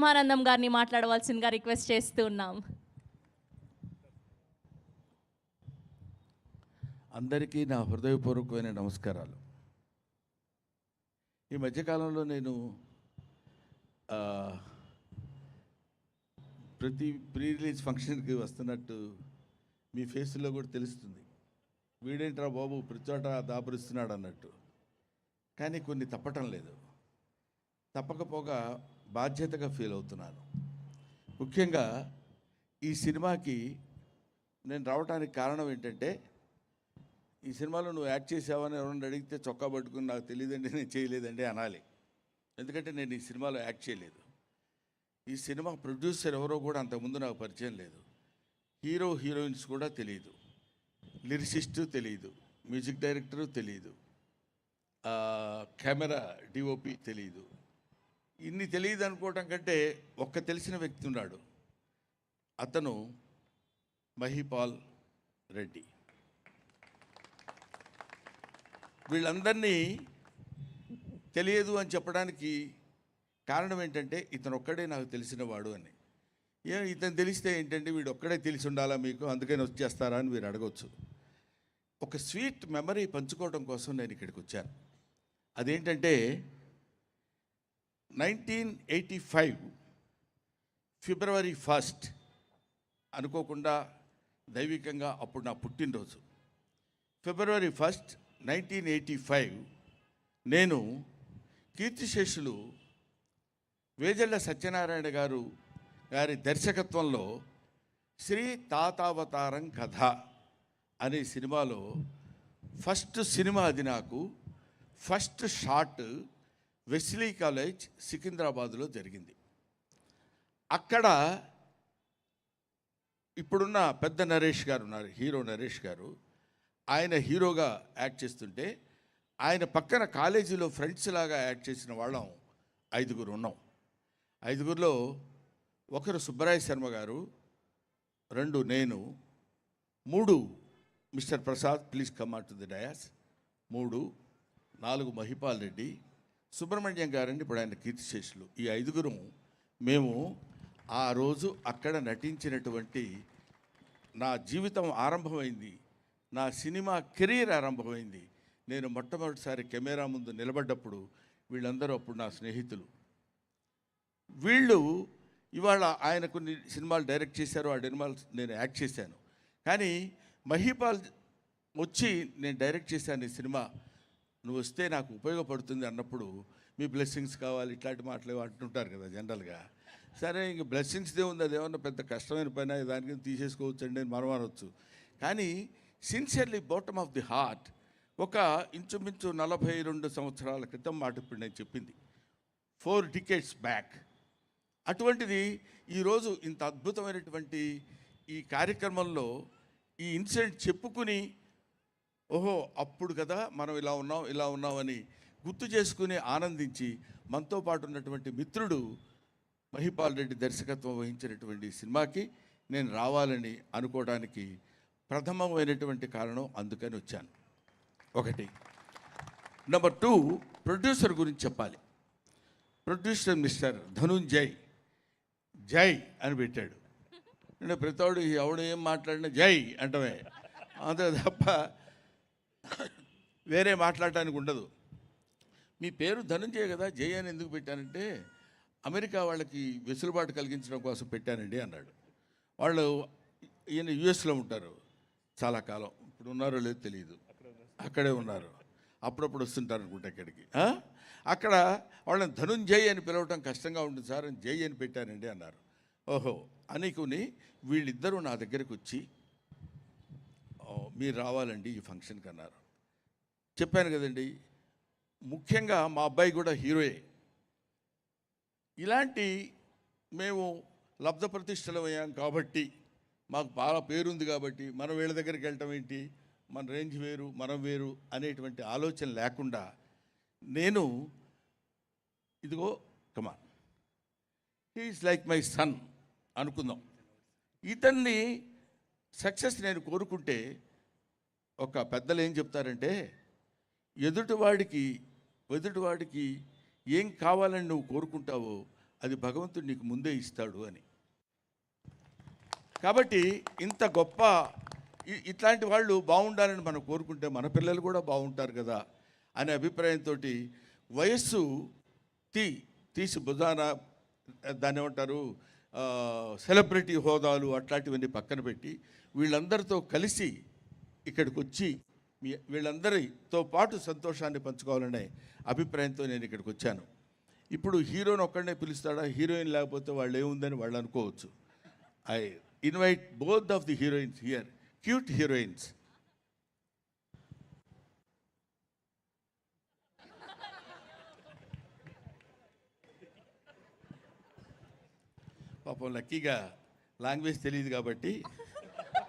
బ్రహ్మానందం గారిని మాట్లాడవలసిందిగా రిక్వెస్ట్ చేస్తూ ఉన్నాం. అందరికీ నా హృదయపూర్వకమైన నమస్కారాలు. ఈ మధ్యకాలంలో నేను ప్రతి ప్రీ రిలీజ్ ఫంక్షన్కి వస్తున్నట్టు మీ ఫేస్లో కూడా తెలుస్తుంది. వీడేంట్రా బాబు ప్రతి చోట దాపురిస్తున్నాడు అన్నట్టు. కానీ కొన్ని తప్పటం లేదు. తప్పకపోగా బాధ్యతగా ఫీల్ అవుతున్నాను. ముఖ్యంగా ఈ సినిమాకి నేను రావడానికి కారణం ఏంటంటే, ఈ సినిమాలో నువ్వు యాక్ట్ చేసావని ఎవరైనా అడిగితే చొక్కా పట్టుకుని నాకు తెలియదండి, నేను చేయలేదండి అనాలి. ఎందుకంటే నేను ఈ సినిమాలో యాక్ట్ చేయలేదు. ఈ సినిమా ప్రొడ్యూసర్ ఎవరో కూడా అంతకుముందు నాకు పరిచయం లేదు. హీరో హీరోయిన్స్ కూడా తెలియదు, లిరిసిస్టు తెలియదు, మ్యూజిక్ డైరెక్టరు తెలియదు, కెమెరా డిఓపి తెలియదు. ఇన్ని తెలియదు అనుకోవటం కంటే ఒక్క తెలిసిన వ్యక్తి ఉన్నాడు. అతను మహిపాల్ రెడ్డి. వీళ్ళందరినీ తెలియదు అని చెప్పడానికి కారణం ఏంటంటే, ఇతను ఒక్కడే నాకు తెలిసిన వాడు అని. ఇతను తెలిస్తే ఏంటంటే, వీడు ఒక్కడే తెలిసి ఉండాలా మీకు, అందుకని వచ్చేస్తారా అని మీరు అడగవచ్చు. ఒక స్వీట్ మెమరీ పంచుకోవడం కోసం నేను ఇక్కడికి వచ్చాను. అదేంటంటే 1985 ఫిబ్రవరి 1 అనుకోకుండా దైవికంగా అప్పుడు నా పుట్టినరోజు. ఫిబ్రవరి 1, 1985 నేను కీర్తిశేషులు వేజళ్ళ సత్యనారాయణ గారి దర్శకత్వంలో శ్రీ తాతావతారం కథ అనే సినిమాలో ఫస్ట్ సినిమా. అది నాకు ఫస్ట్ షాట్ వెస్లీ కాలేజ్ సికింద్రాబాద్లో జరిగింది. అక్కడ ఇప్పుడున్న పెద్ద నరేష్ గారు ఉన్నారు, హీరో నరేష్ గారు. ఆయన హీరోగా యాక్ట్ చేస్తుంటే, ఆయన పక్కన కాలేజీలో ఫ్రెండ్స్ లాగా యాక్ట్ చేసిన వాళ్ళం 5 ఉన్నాం. 5లో ఒకరు సుబ్బరాయ శర్మ గారు, 2 నేను, 3 mister Prasad please come out to the dais, 3, 4 Mahipal Reddy, Subrahmanyam గారండి ఇప్పుడు ఆయన కీర్తిశేషులు. ఈ 5 మేము ఆ రోజు అక్కడ నటించినటువంటి నా జీవితం ఆరంభమైంది, నా సినిమా కెరీర్ ఆరంభమైంది. నేను మొట్టమొదటిసారి కెమెరా ముందు నిలబడ్డప్పుడు వీళ్ళందరూ అప్పుడు నా స్నేహితులు. వీళ్ళు ఇవాళ ఆయన కొన్ని సినిమాలు డైరెక్ట్ చేశారు, ఆ సినిమాలు నేను యాక్ట్ చేశాను. కానీ మహిపాల్ వచ్చి నేను డైరెక్ట్ చేశాను ఈ సినిమా, నువ్వు వస్తే నాకు ఉపయోగపడుతుంది అన్నప్పుడు, మీ బ్లెస్సింగ్స్ కావాలి ఇట్లాంటి మాటలు అంటుంటారు కదా జనరల్గా. సరే, ఇంక బ్లెస్సింగ్స్దే ఉంది, అదేమన్నా పెద్ద కష్టమైన పైన దానికి తీసేసుకోవచ్చు అండి అని మనం అనవచ్చు. కానీ sincerely bottom of the heart, ఒక ఇంచుమించు 42 సంవత్సరాల క్రితం మాట ఇప్పుడు నేను చెప్పింది, 4 decades బ్యాక్. అటువంటిది ఈరోజు ఇంత అద్భుతమైనటువంటి ఈ కార్యక్రమంలో ఈ ఇన్సిడెంట్ చెప్పుకుని, ఓహో అప్పుడు కదా మనం ఇలా ఉన్నామని గుర్తు చేసుకుని ఆనందించి, మనతో పాటు ఉన్నటువంటి మిత్రుడు మహిపాల్ రెడ్డి దర్శకత్వం వహించినటువంటి సినిమాకి నేను రావాలని అనుకోవడానికి ప్రథమమైనటువంటి కారణం, అందుకని వచ్చాను. 1. నెంబర్ 2, ప్రొడ్యూసర్ గురించి చెప్పాలి. ప్రొడ్యూసర్ మిస్టర్ ధనుంజయ్, జై అని పెట్టాడు. నేను ప్రతివాడు ఎవడు ఏం మాట్లాడినా జై అంటమే, అంతే తప్ప వేరే మాట్లాడటానికి ఉండదు. మీ పేరు ధనుంజయ్ కదా, జై అని ఎందుకు పెట్టానంటే, అమెరికా వాళ్ళకి వెసులుబాటు కలిగించడం కోసం పెట్టానండి అన్నాడు. వాళ్ళు ఈయన యుఎస్లో ఉంటారు చాలా కాలం, ఇప్పుడు ఉన్నారో లేదో తెలియదు, అక్కడే ఉన్నారు, అప్పుడప్పుడు వస్తుంటారు అనుకుంటా ఇక్కడికి. అక్కడ వాళ్ళని ధనుంజయ్ అని పిలవటం కష్టంగా ఉంటుంది సార్ అని జై అని పెట్టానండి అన్నారు. ఓహో అనుకుని వీళ్ళిద్దరూ నా దగ్గరికి వచ్చి, మీరు రావాలండి ఈ ఫంక్షన్కి అన్నారు. చెప్పాను కదండి, ముఖ్యంగా మా అబ్బాయి కూడా హీరోయే. ఇలాంటి మేము లబ్ధ ప్రతిష్టలు అయ్యాం కాబట్టి, మాకు బాగా పేరుంది కాబట్టి, మనం వీళ్ళ దగ్గరికి వెళ్ళటం ఏంటి, మన రేంజ్ వేరు మనం వేరు అనేటువంటి ఆలోచన లేకుండా, నేను ఇదిగో come on he is like my son అనుకుందాం. ఇతన్ని సక్సెస్ నేను కోరుకుంటే, ఒక పెద్దలు ఏం చెప్తారంటే, ఎదుటివాడికి ఏం కావాలని నువ్వు కోరుకుంటావో అది భగవంతుడు నీకు ముందే ఇస్తాడు అని. కాబట్టి ఇంత గొప్ప ఇట్లాంటి వాళ్ళు బాగుండాలని మనం కోరుకుంటే మన పిల్లలు కూడా బాగుంటారు కదా అనే అభిప్రాయంతో వయస్సు తీసి భుజాన దాన్ని ఏమంటారు సెలబ్రిటీ హోదాలు అట్లాంటివన్నీ పక్కన పెట్టి వీళ్ళందరితో కలిసి ఇక్కడికి వచ్చి వీళ్ళందరితో పాటు సంతోషాన్ని పంచుకోవాలనే అభిప్రాయంతో నేను ఇక్కడికి వచ్చాను. ఇప్పుడు హీరోని ఒక్కడనే పిలుస్తాడా, హీరోయిన్ లేకపోతే వాళ్ళు ఏముందని వాళ్ళు అనుకోవచ్చు. I invite both of the heroines here, cute heroines. పాపం లక్కీగా లాంగ్వేజ్ తెలియదు కాబట్టి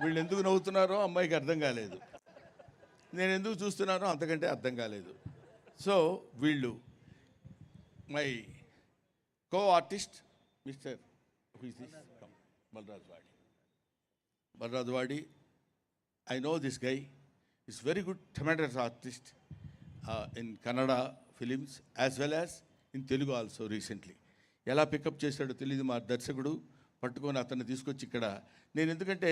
వీళ్ళు ఎందుకు నవ్వుతున్నారో అమ్మాయికి అర్థం కాలేదు, నేను ఎందుకు చూస్తున్నానో అంతకంటే అర్థం కాలేదు. సో వీళ్ళు మై కో ఆర్టిస్ట్ మిస్టర్ బలరాజువాడి. I know this guy is very good, tremendous artist in Kannada films as well as in Telugu also recently. ఎలా పికప్ చేశాడో తెలియదు మా దర్శకుడు, పట్టుకొని అతన్ని తీసుకొచ్చి ఇక్కడ నేను ఎందుకంటే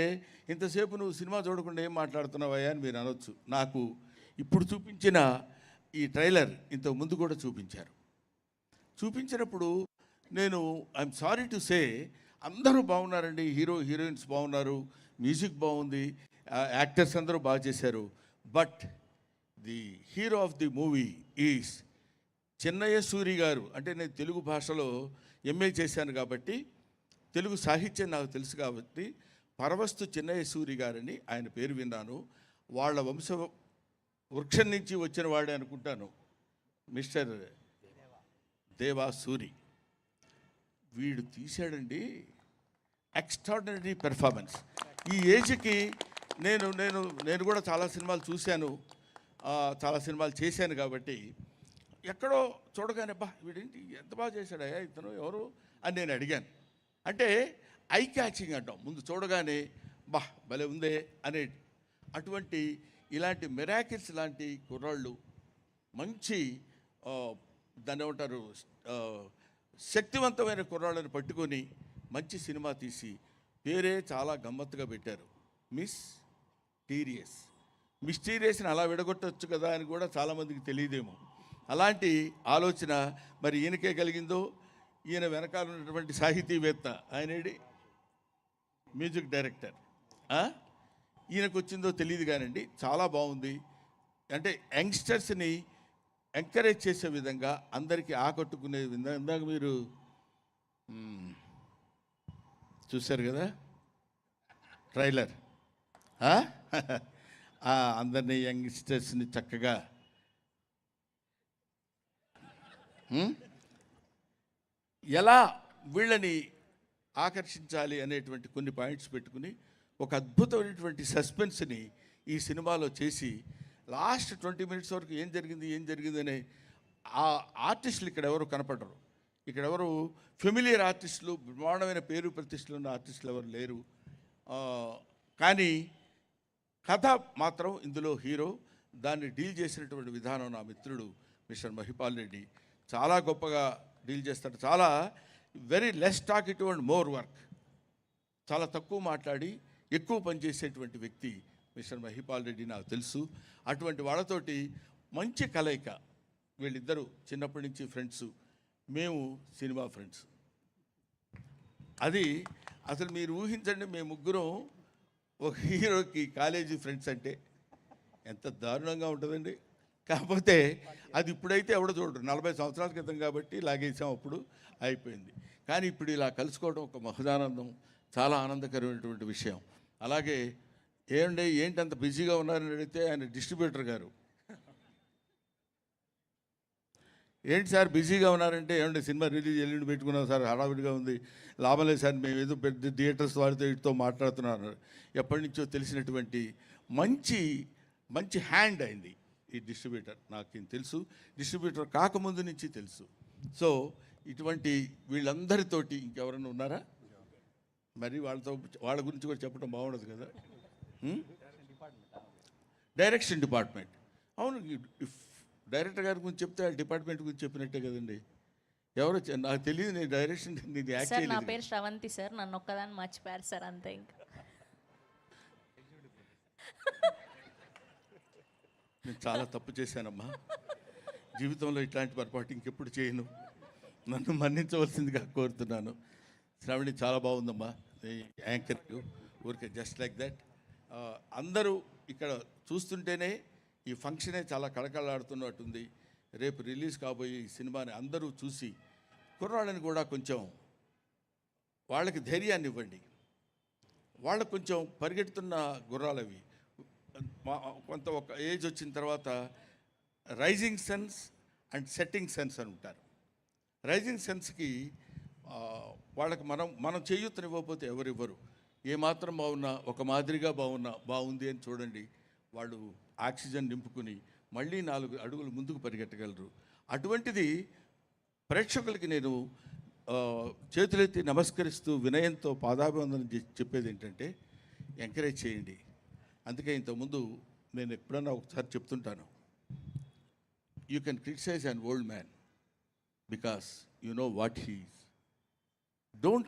ఇంతసేపు నువ్వు సినిమా చూడకుండా ఏం మాట్లాడుతున్నావయ్యా అని మీరు అనొచ్చు. నాకు ఇప్పుడు చూపించిన ఈ ట్రైలర్ ఇంతకు ముందు కూడా చూపించినప్పుడు నేను ఐఎమ్ సారీ టు సే అందరూ బాగున్నారండి, హీరోయిన్స్ బాగున్నారు, మ్యూజిక్ బాగుంది, యాక్టర్స్ అందరూ బాగా చేశారు. But the hero of the movie is Chinnayya Suri గారు. అంటే నేను తెలుగు భాషలో ఎంఏ చేశాను కాబట్టి తెలుగు సాహిత్యం నాకు తెలుసు కాబట్టి పరవస్తు చిన్నయ్య సూరి గారని ఆయన పేరు విన్నాను. వాళ్ళ వంశ వృక్షం నుంచి వచ్చిన వాడే అనుకుంటాను మిస్టర్ దేవా సూరి. వీడు తీశాడండి ఎక్స్ట్రాడినరీ పెర్ఫార్మెన్స్. ఈ ఏజ్కి నేను కూడా చాలా సినిమాలు చూశాను, చాలా సినిమాలు చేశాను కాబట్టి ఎక్కడో చూడగానే బా వీడేంటి ఎంత బాగా చేశాడయ్యా ఇతను ఎవరు అని నేను అడిగాను. అంటే ఐ క్యాచింగ్ అంటాం, ముందు చూడగానే బా భలే ఉందే అనే అటువంటి ఇలాంటి మిరాకిల్స్ లాంటి కుర్రాళ్ళు మంచి దాన్ని ఏమంటారు శక్తివంతమైన కుర్రాళ్ళని పట్టుకొని మంచి సినిమా తీసి పేరే చాలా గమ్మత్తుగా పెట్టారు, మిస్టీరియస్ని అలా విడగొట్టవచ్చు కదా అని కూడా చాలామందికి తెలియదేమో. అలాంటి ఆలోచన మరి ఈయనకే కలిగిందో, ఈయన వెనకాల ఉన్నటువంటి సాహితీవేత్త ఆయనేడి మ్యూజిక్ డైరెక్టర్ ఈయనకు వచ్చిందో తెలియదు కానండి, చాలా బాగుంది. అంటే యంగ్స్టర్స్ని ఎంకరేజ్ చేసే విధంగా అందరికీ ఆకట్టుకునే విధంగా. ఇందాక మీరు చూశారు కదా ట్రైలర్, అందరినీ యంగ్స్టర్స్ని చక్కగా ఎలా వీళ్ళని ఆకర్షించాలి అనేటువంటి కొన్ని పాయింట్స్ పెట్టుకుని ఒక అద్భుతమైనటువంటి సస్పెన్స్ని ఈ సినిమాలో చేసి లాస్ట్ 20 minutes వరకు ఏం జరిగింది అనే ఆ ఆర్టిస్టులు ఇక్కడ ఎవరు కనపడరు. ఇక్కడ ఎవరు ఫెమిలియర్ ఆర్టిస్టులు, బ్రహ్మాండమైన పేరు ప్రతిష్టలు ఉన్న ఆర్టిస్టులు ఎవరు లేరు. కానీ కథ మాత్రం ఇందులో హీరో దాన్ని డీల్ చేసినటువంటి విధానం నా మిత్రుడు మిస్టర్ మహిపాల్ రెడ్డి చాలా గొప్పగా డీల్ చేస్తాడు. చాలా very less talkative and more work, చాలా తక్కువ మాట్లాడి ఎక్కువ పనిచేసేటువంటి వ్యక్తి మిస్టర్ మహిపాల్ రెడ్డి నాకు తెలుసు. అటువంటి వాళ్ళతోటి మంచి కలయిక. వీళ్ళిద్దరూ చిన్నప్పటి నుంచి ఫ్రెండ్స్, మేము సినిమా ఫ్రెండ్స్. అది అసలు మీరు ఊహించండి, మేము ముగ్గురం ఒక హీరోకి కాలేజీ ఫ్రెండ్స్ అంటే ఎంత దారుణంగా ఉంటుందండి. కాకపోతే అది ఇప్పుడైతే ఎవడో చూడరు, 40 సంవత్సరాల క్రితం కాబట్టి లాగేసాం, అప్పుడు అయిపోయింది. కానీ ఇప్పుడు ఇలా కలుసుకోవడం ఒక మహదానందం, చాలా ఆనందకరమైనటువంటి విషయం. అలాగే ఏంటి అంత బిజీగా ఉన్నారని అడిగితే ఆయన డిస్ట్రిబ్యూటర్ గారు, ఏంటి సార్ బిజీగా ఉన్నారంటే, ఏమంటే సినిమా రిలీజ్ ఎల్లుండి పెట్టుకున్నాం సార్, హడావిడిగా ఉంది, లాభం లేదు సార్, మేము ఏదో పెద్ద థియేటర్స్ వాడితో వీటితో మాట్లాడుతున్నారు. ఎప్పటి నుంచో తెలిసినటువంటి మంచి హ్యాండ్ అయింది ఈ డిస్ట్రిబ్యూటర్. నాకు తెలుసు, డిస్ట్రిబ్యూటర్ కాకముందు నుంచి తెలుసు. సో ఇటువంటి వీళ్ళందరితోటి ఇంకెవరైనా ఉన్నారా మరి? వాళ్ళ గురించి కూడా చెప్పడం బాగుండదు కదా. డైరెక్షన్ డిపార్ట్మెంట్, అవును, డైరెక్టర్ గారి గురించి చెప్తే ఆ డిపార్ట్మెంట్ గురించి చెప్పినట్టే కదండి. ఎవరు నాకు తెలియదు, నేను డైరెక్షన్ నీది యాక్ట్ సార్ నా చేయలేదు. పేరు శ్రవంతి సార్, నన్ను ఒక్కదాన్ని మర్చిపోయారు సార్, అంతే ఇంకా. నేను చాలా తప్పు చేశానమ్మా, జీవితంలో ఇట్లాంటి పొరపాటు ఇంకెప్పుడు చేయను, నన్ను మన్నించవలసిందిగా కోరుతున్నాను. శ్రావణి చాలా బాగుందమ్మా, ఈ యాంకర్ ఊరికే జస్ట్ లైక్ దట్. అందరూ ఇక్కడ చూస్తుంటేనే ఈ ఫంక్షనే చాలా కళకళలాడుతున్నట్టుంది. రేపు రిలీజ్ కాబోయే ఈ సినిమాని అందరూ చూసి కుర్రాళ్ళని కూడా కొంచెం వాళ్ళకి ధైర్యాన్ని ఇవ్వండి. వాళ్ళకు కొంచెం పరిగెడుతున్న గుర్రాలవి కొంత ఒక ఏజ్ వచ్చిన తర్వాత rising sense and setting sense అని ఉంటారు. రైజింగ్ సెన్స్కి వాళ్ళకి మనం చేయూతనివ్వకపోతే ఎవరివ్వరు. ఏమాత్రం బాగున్నా, ఒక మాదిరిగా బాగుంది అని చూడండి, వాళ్ళు ఆక్సిజన్ నింపుకుని మళ్ళీ 4 అడుగులు ముందుకు పరిగెట్టగలరు. అటువంటిది ప్రేక్షకులకి నేను చేతులెత్తి నమస్కరిస్తూ వినయంతో పాదాభివందనం చెప్పేది ఏంటంటే, ఎంకరేజ్ చేయండి. అందుకే ఇంతకుముందు నేను ఎప్పుడన్నా ఒకసారి చెప్తుంటాను, you can criticise an old man because you know what he is. Don't